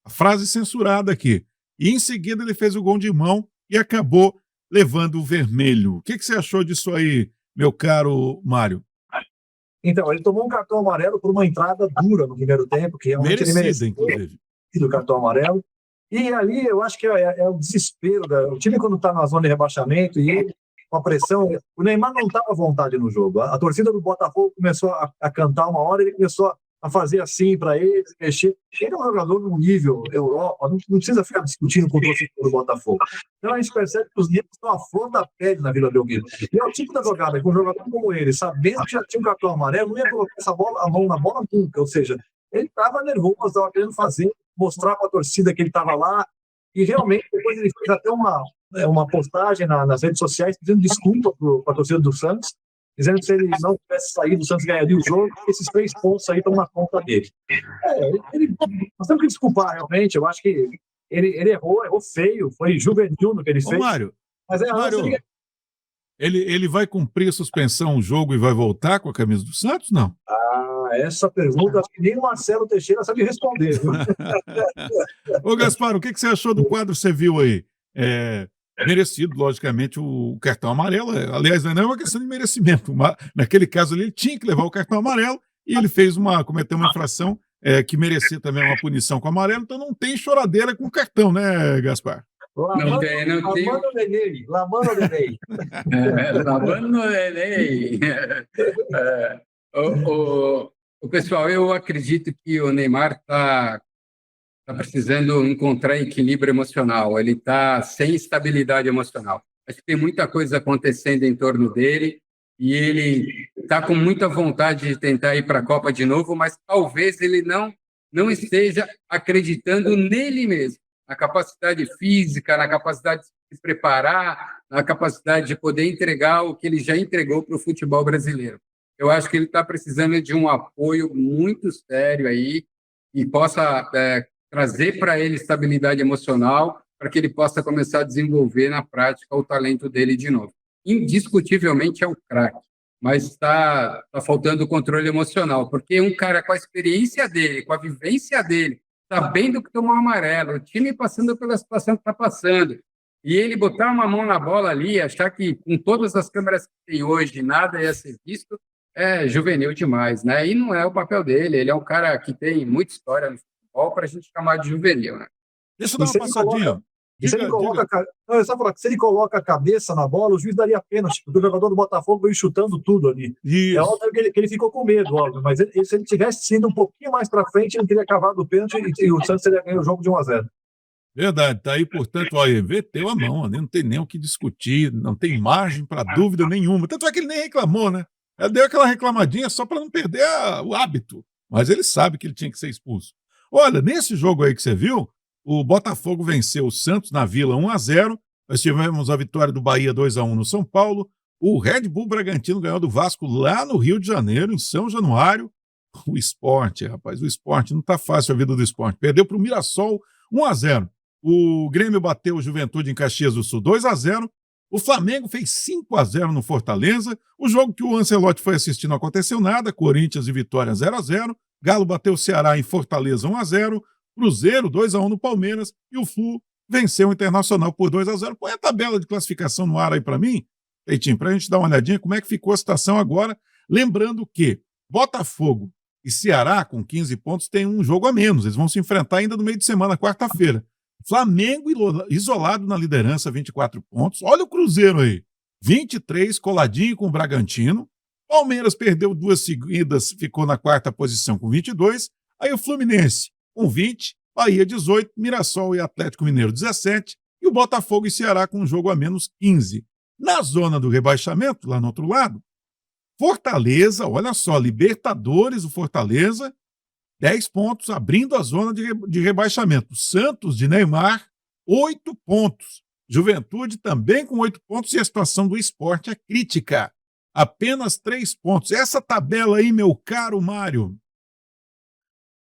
a frase censurada aqui. E em seguida ele fez o gol de mão e acabou levando o vermelho. O que você achou disso aí, meu caro Mário? Então, ele tomou um cartão amarelo por uma entrada dura no primeiro tempo, que realmente ele mereceu, inclusive, do cartão amarelo. E ali eu acho que é o desespero. O time, quando está na zona de rebaixamento e ele, com a pressão, o Neymar não estava à vontade no jogo. A torcida do Botafogo começou a cantar uma hora, ele começou a fazer assim para ele, mexer. Ele é um jogador no nível Europa, não precisa ficar discutindo com o torcedor do Botafogo. Então a gente percebe que os negros estão à flor da pele na Vila Belmiro. E é o tipo da jogada que um jogador como ele, sabendo que já tinha um cartão amarelo, não ia colocar a mão na bola nunca. Ou seja, ele estava nervoso, estava querendo fazer, mostrar para a torcida que ele estava lá. E realmente, depois ele fez até uma postagem nas redes sociais pedindo desculpa para a torcida do Santos, dizendo que se ele não tivesse saído, o Santos ganharia o jogo, esses 3 pontos aí estão na conta dele. Nós temos que desculpar, realmente. Eu acho que ele errou feio, foi juvenil no que ele fez. Mário, mas Mário, ele vai cumprir a suspensão, o jogo, e vai voltar com a camisa do Santos, não? Essa pergunta, acho que nem o Marcelo Teixeira sabe responder. Ô, Gaspar, o que você achou do quadro Sevil aí? Merecido, logicamente, o cartão amarelo. Aliás, não é uma questão de merecimento. Naquele caso ali, ele tinha que levar o cartão amarelo e ele cometeu uma infração que merecia também uma punição com amarelo, então não tem choradeira com o cartão, né, Gaspar? Não tem. Lamando o Nenê. Lamando o Nenê. Pessoal, eu acredito que o Neymar está precisando encontrar equilíbrio emocional. Ele está sem estabilidade emocional. Acho que tem muita coisa acontecendo em torno dele e ele está com muita vontade de tentar ir para a Copa de novo, mas talvez ele não esteja acreditando nele mesmo. na capacidade física, na capacidade de se preparar, na capacidade de poder entregar o que ele já entregou para o futebol brasileiro. Eu acho que ele está precisando de um apoio muito sério aí e possa trazer para ele estabilidade emocional para que ele possa começar a desenvolver na prática o talento dele de novo. Indiscutivelmente é um craque, mas está faltando o controle emocional, porque um cara com a experiência dele, com a vivência dele, sabendo que tomou um amarelo, o time passando pela situação que está passando, e ele botar uma mão na bola ali, achar que com todas as câmeras que tem hoje nada ia ser visto, é juvenil demais, né? E não é o papel dele, ele é um cara que tem muita história no futebol para a gente chamar de juvenil, né? Deixa eu dar E uma se ele passadinha. coloca, e se ele Diga, coloca, diga. não, eu só falar que se ele coloca a cabeça na bola, o juiz daria pênalti, porque o jogador do Botafogo veio chutando tudo ali. É Isso. óbvio que ele ficou com medo, óbvio, mas se ele tivesse sido um pouquinho mais para frente, ele teria cavado o pênalti e o Santos teria ganho o jogo de 1-0. Verdade, tá aí, portanto, olha, meteu a mão, ali não tem nem o que discutir, não tem margem para dúvida nenhuma. Tanto é que ele nem reclamou, né? Ele deu aquela reclamadinha só para não perder o hábito, mas ele sabe que ele tinha que ser expulso. Olha, nesse jogo aí que você viu, o Botafogo venceu o Santos na Vila 1-0, nós tivemos a vitória do Bahia 2-1 no São Paulo, o Red Bull Bragantino ganhou do Vasco lá no Rio de Janeiro, em São Januário. O Sport, rapaz, o Sport, não tá fácil a vida do Sport. Perdeu para o Mirassol 1-0. O Grêmio bateu o Juventude em Caxias do Sul 2-0. O Flamengo fez 5-0 no Fortaleza. O jogo que o Ancelotti foi assistir não aconteceu nada. Corinthians e Vitória 0-0. Galo bateu o Ceará em Fortaleza 1-0. Cruzeiro 2-1 no Palmeiras. E o Flu venceu o Internacional por 2-0. Põe a tabela de classificação no ar aí para mim, Peitinho, para a gente dar uma olhadinha como é que ficou a situação agora. Lembrando que Botafogo e Ceará, com 15 pontos, tem um jogo a menos. Eles vão se enfrentar ainda no meio de semana, quarta-feira. Flamengo isolado na liderança, 24 pontos. Olha o Cruzeiro aí, 23, coladinho com o Bragantino. Palmeiras perdeu 2 seguidas, ficou na quarta posição com 22. Aí o Fluminense com 20, Bahia 18, Mirassol e Atlético Mineiro 17. E o Botafogo e Ceará com um jogo a menos 15. Na zona do rebaixamento, lá no outro lado, Fortaleza, olha só, Libertadores, o Fortaleza, 10 pontos, abrindo a zona de rebaixamento. Santos de Neymar, 8 pontos. Juventude também com 8 pontos e a situação do Sport é crítica. Apenas 3 pontos. Essa tabela aí, meu caro Mário.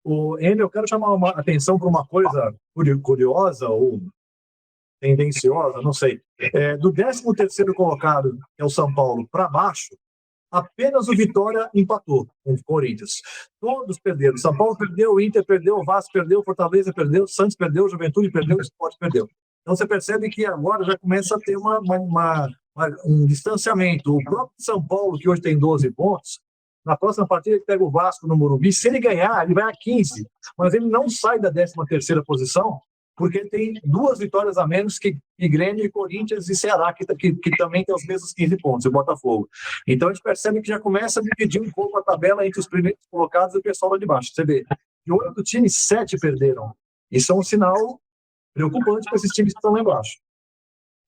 Eu quero chamar a atenção para uma coisa curiosa ou tendenciosa, não sei. Do 13º colocado, que é o São Paulo, para baixo, apenas o Vitória empatou com o Corinthians. Todos perderam. São Paulo perdeu, o Inter perdeu, o Vasco perdeu, o Fortaleza perdeu, o Santos perdeu, o Juventude perdeu, o Sport perdeu. Então você percebe que agora já começa a ter um distanciamento. O próprio São Paulo, que hoje tem 12 pontos, na próxima partida ele pega o Vasco no Morumbi. Se ele ganhar, ele vai a 15. Mas ele não sai da 13ª posição, porque ele tem 2 vitórias a menos que Grêmio, Corinthians e Ceará, que também tem os mesmos 15 pontos, o Botafogo. Então a gente percebe que já começa a dividir um pouco a tabela entre os primeiros colocados e o pessoal lá de baixo. Você vê, de 8 times, 7 perderam. Isso é um sinal preocupante para esses times que estão lá embaixo.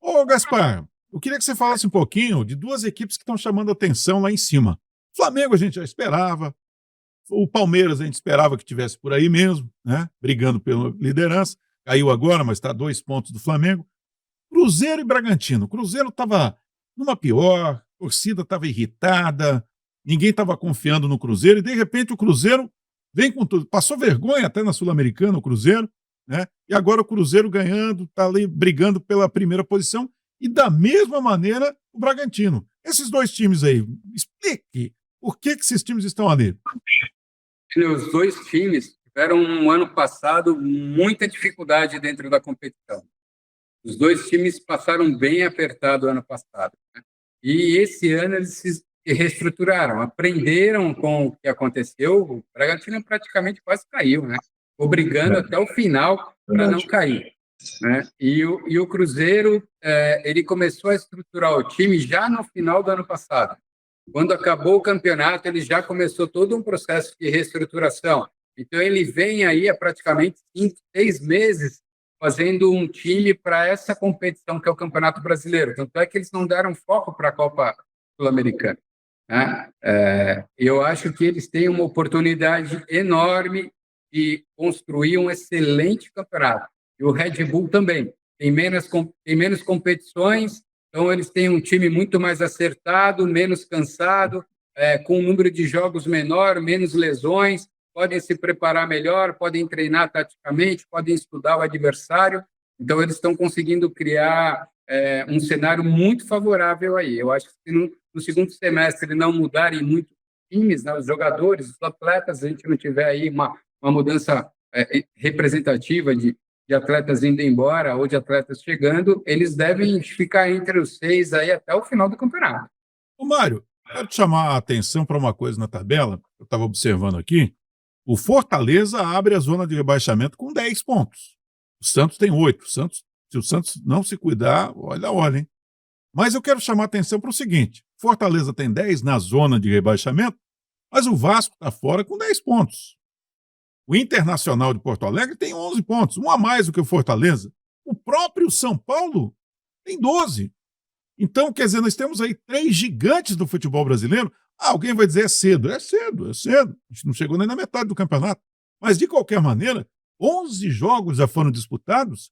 Ô, Gaspar, eu queria que você falasse um pouquinho de 2 equipes que estão chamando atenção lá em cima. Flamengo a gente já esperava, o Palmeiras a gente esperava que tivesse por aí mesmo, né? Brigando pela liderança. Caiu agora, mas está a 2 pontos do Flamengo. Cruzeiro e Bragantino. O Cruzeiro estava numa pior, a torcida estava irritada, ninguém estava confiando no Cruzeiro, e de repente o Cruzeiro vem com tudo. Passou vergonha até na Sul-Americana, o Cruzeiro, né? E agora o Cruzeiro ganhando, está ali brigando pela primeira posição, e da mesma maneira o Bragantino. Esses 2 times aí, explique por que esses times estão ali. Os 2 times tiveram um ano passado muita dificuldade dentro da competição. Os 2 times passaram bem apertado ano passado, né? E esse ano eles se reestruturaram, aprenderam com o que aconteceu. O Bragantino praticamente quase caiu, né? Ficou brigando até o final para não cair, né? E o Cruzeiro, ele começou a estruturar o time já no final do ano passado. Quando acabou o campeonato, ele já começou todo um processo de reestruturação. Então, ele vem aí há praticamente 5, 6 meses fazendo um time para essa competição, que é o Campeonato Brasileiro. Tanto é que eles não deram foco para a Copa Sul-Americana, né? Eu acho que eles têm uma oportunidade enorme de construir um excelente campeonato. E o Red Bull também. Tem menos competições, então eles têm um time muito mais acertado, menos cansado, com um número de jogos menor, menos lesões, podem se preparar melhor, podem treinar taticamente, podem estudar o adversário. Então, eles estão conseguindo criar um cenário muito favorável aí. Eu acho que se no segundo semestre não mudarem muito os times, né, os jogadores, os atletas, a gente não tiver aí uma mudança representativa de atletas indo embora ou de atletas chegando, eles devem ficar entre os 6 aí até o final do campeonato. Ô, Mário, quero te chamar a atenção para uma coisa na tabela, eu estava observando aqui. O Fortaleza abre a zona de rebaixamento com 10 pontos. O Santos tem 8. Se o Santos não se cuidar, olha, hein? Mas eu quero chamar a atenção para o seguinte: Fortaleza tem 10 na zona de rebaixamento, mas o Vasco está fora com 10 pontos. O Internacional de Porto Alegre tem 11 pontos, um a mais do que o Fortaleza. O próprio São Paulo tem 12. Então, quer dizer, nós temos aí 3 gigantes do futebol brasileiro. Alguém vai dizer é cedo. É cedo. A gente não chegou nem na metade do campeonato. Mas, de qualquer maneira, 11 jogos já foram disputados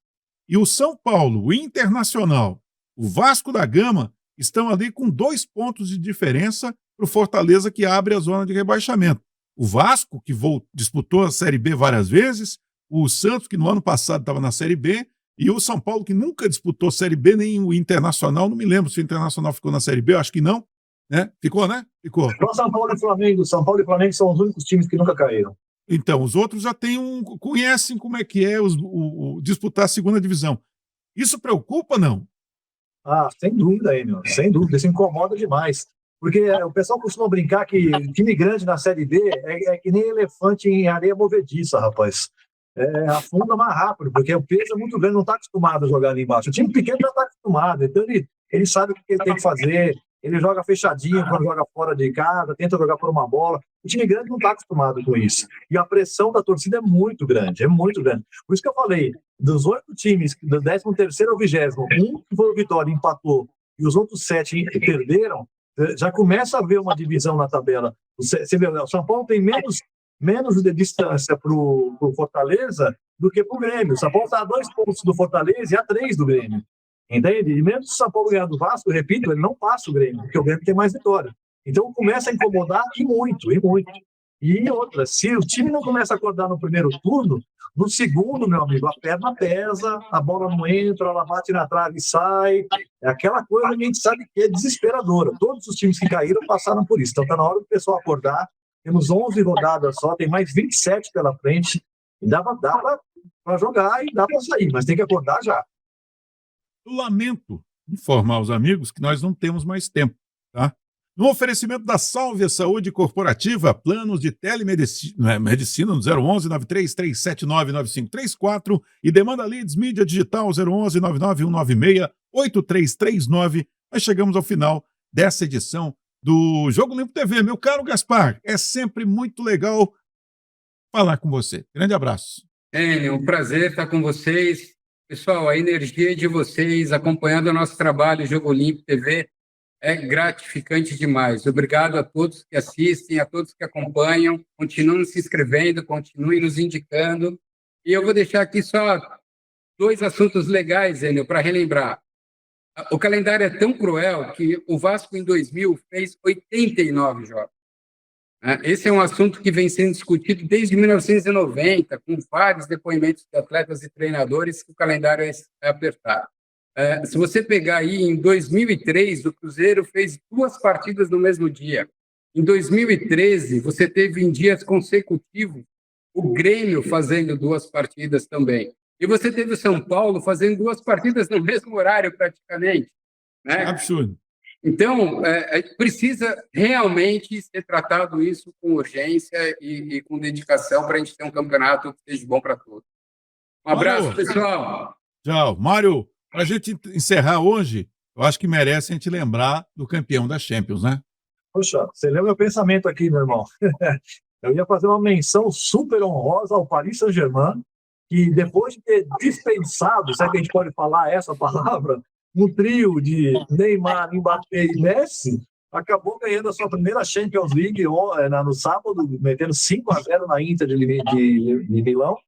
e o São Paulo, o Internacional, o Vasco da Gama estão ali com 2 pontos de diferença para o Fortaleza, que abre a zona de rebaixamento. O Vasco, que disputou a Série B várias vezes, o Santos, que no ano passado estava na Série B, e o São Paulo, que nunca disputou Série B, nem o Internacional. Não me lembro se o Internacional ficou na Série B, eu acho que não. Né? Ficou, né? Ficou. São Paulo e Flamengo. São Paulo e Flamengo são os únicos times que nunca caíram. Então, os outros já conhecem como é que é disputar a segunda divisão. Isso preocupa, não? Ah, sem dúvida aí, meu. Sem dúvida. Isso incomoda demais. Porque o pessoal costuma brincar que time grande na Série B é que nem elefante em areia movediça, rapaz. Afunda mais rápido, porque o peso é muito grande, não está acostumado a jogar ali embaixo. O time pequeno já está acostumado, então ele sabe o que ele tem que fazer, ele joga fechadinho quando joga fora de casa, tenta jogar por uma bola. O time grande não está acostumado com isso. E a pressão da torcida é muito grande, é muito grande. Por isso que eu falei, dos 8 times, do 13º ao 20º, um que foi o Vitória empatou e os outros 7 perderam, já começa a haver uma divisão na tabela. Você vê, o São Paulo tem menos de distância para o Fortaleza do que para o Grêmio. O São Paulo está a 2 pontos do Fortaleza e a 3 do Grêmio. Entende? E mesmo se o São Paulo ganhar do Vasco, eu repito, ele não passa o Grêmio, porque o Grêmio tem mais vitória. Então começa a incomodar e muito. E outra, se o time não começa a acordar no primeiro turno, no segundo, meu amigo, a perna pesa, a bola não entra, ela bate na trave e sai. É aquela coisa que a gente sabe que é desesperadora. Todos os times que caíram passaram por isso. Então está na hora do pessoal acordar. Temos 11 rodadas só, tem mais 27 pela frente. E dá para jogar e dá para sair, mas tem que acordar já. Eu lamento informar os amigos que nós não temos mais tempo, tá? No oferecimento da Salve Saúde Corporativa, planos de telemedicina, medicina no 011 93379 9534 e demanda leads, mídia digital 011 99196 8339. Nós chegamos ao final dessa edição do Jogo Limpo TV. Meu caro Gaspar, é sempre muito legal falar com você. Grande abraço. É um prazer estar com vocês. Pessoal, a energia de vocês acompanhando o nosso trabalho Jogo Limpo TV é gratificante demais. Obrigado a todos que assistem, a todos que acompanham. Continuem se inscrevendo, continuem nos indicando. E eu vou deixar aqui só 2 assuntos legais, Enio, para relembrar. O calendário é tão cruel que o Vasco, em 2000, fez 89 jogos. Esse é um assunto que vem sendo discutido desde 1990, com vários depoimentos de atletas e treinadores, que o calendário é apertado. Se você pegar aí, em 2003, o Cruzeiro fez 2 partidas no mesmo dia. Em 2013, você teve em dias consecutivos o Grêmio fazendo 2 partidas também. E você teve o São Paulo fazendo 2 partidas no mesmo horário, praticamente. Né? Absurdo. Então, precisa realmente ser tratado isso com urgência e com dedicação para a gente ter um campeonato que seja bom para todos. Um abraço, Mário. Pessoal. Tchau. Mário, para a gente encerrar hoje, eu acho que merece a gente lembrar do campeão da Champions, né? Poxa, você leu meu pensamento aqui, meu irmão. Eu ia fazer uma menção super honrosa ao Paris Saint-Germain, que depois de ter dispensado, se é que a gente pode falar essa palavra, um trio de Neymar, Mbappé e Messi, acabou ganhando a sua primeira Champions League no sábado, metendo 5-0 na Inter de Milão.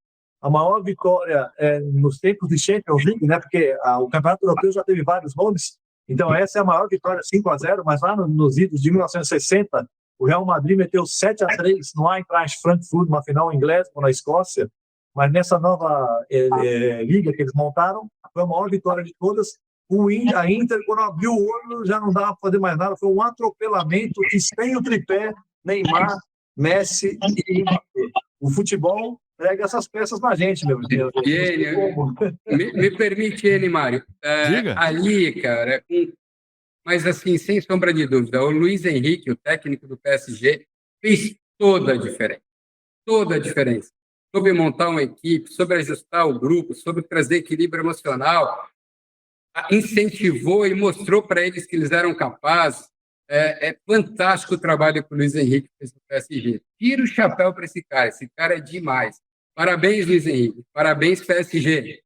a maior vitória nos tempos de Champions League, né? Porque o Campeonato Europeu já teve vários nomes. Então, essa é a maior vitória, 5-0, mas lá nos idos de 1960, o Real Madrid meteu 7-3 no Eintracht Frankfurt, uma final em Glasgow, na Escócia. Mas nessa nova liga que eles montaram, foi a maior vitória de todas. A Inter, quando abriu o olho, já não dava para fazer mais nada. Foi um atropelamento que sem o tripé, Neymar, Messi e o futebol prega essas peças na gente, meu Deus. Me permite ele, Mário. Ali, cara, mas assim, sem sombra de dúvida, o Luiz Henrique, o técnico do PSG, fez toda a diferença. Toda a diferença. Sobre montar uma equipe, sobre ajustar o grupo, sobre trazer equilíbrio emocional, incentivou e mostrou para eles que eles eram capazes. É fantástico o trabalho que o Luiz Henrique fez no PSG. Tira o chapéu para esse cara é demais. Parabéns, Luiz Henrique. Parabéns, PSG.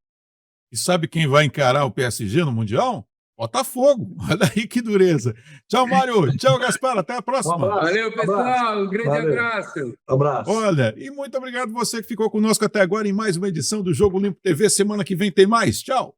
E sabe quem vai encarar o PSG no Mundial? Botafogo. Olha aí que dureza. Tchau, Mário. Tchau, Gaspar. Até a próxima. Valeu, pessoal. Um grande abraço. Abraço. Olha, e muito obrigado você que ficou conosco até agora em mais uma edição do Jogo Limpo TV. Semana que vem tem mais. Tchau.